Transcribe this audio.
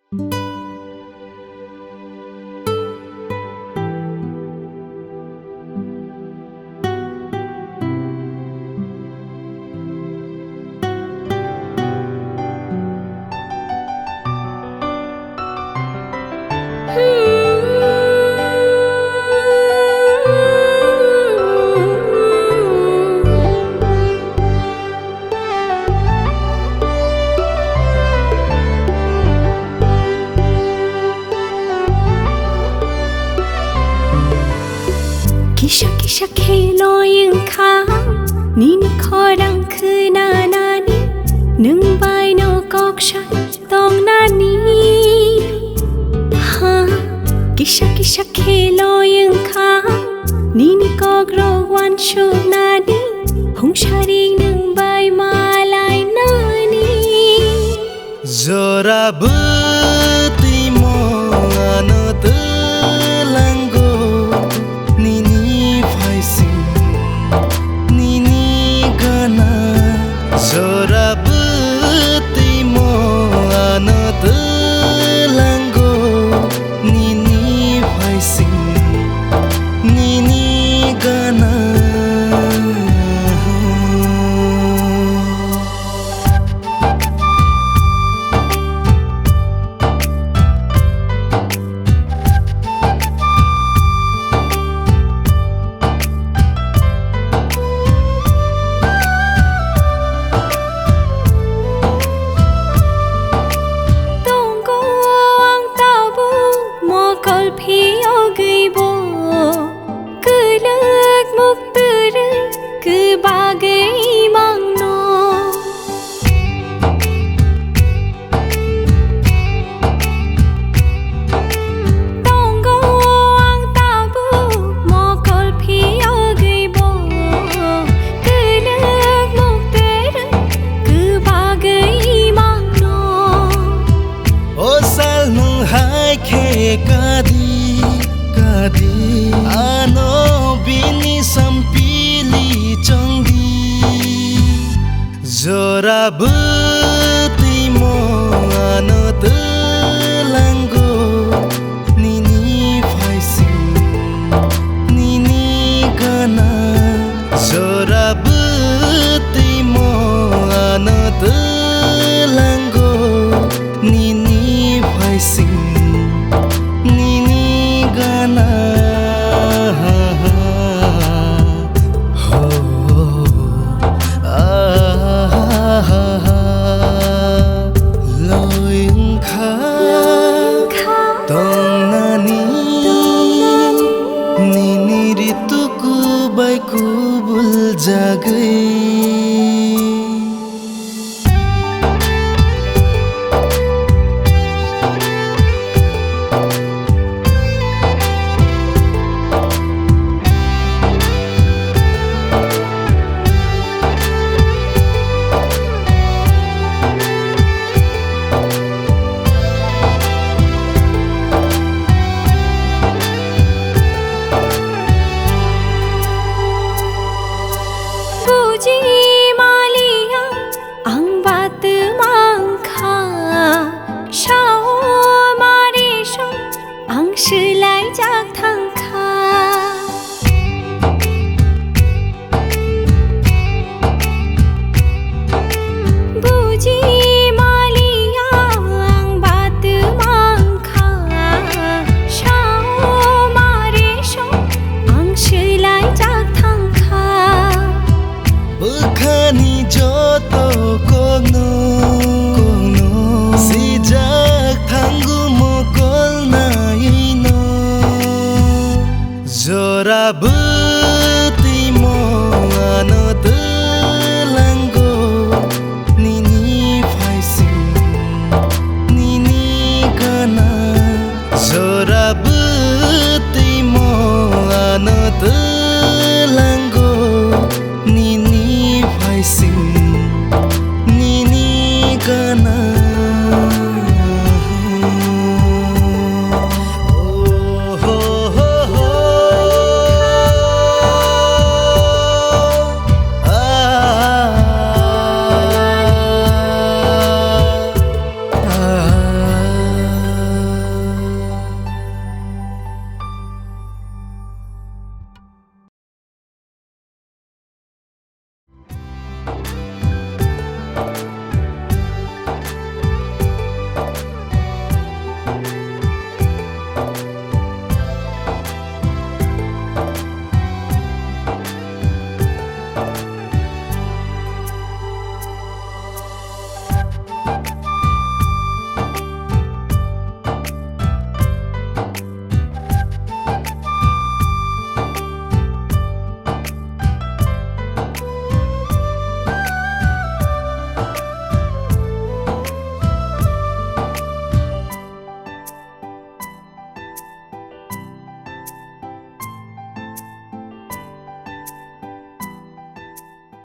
Kisah kisah khelo yang kham Nini khorang khenanani Nung bai no kok shat tong nani Ha Kisah kisah khelo yang kham Nini kok rowan sho nani Hong sharing nung bai malai nani Zora beti mo ano telanggo Nini faising Nini gana Zora beti mo ano telanggo Nini faising Nini gana Kadi kadi ano bini sampili changgi Zora beti mo ano telanggo Nini faising Nini gana Zora beti mo ano telanggo Nini faising Nini gana ho loing kha tong nani nini rituku baiku bul jagai Puji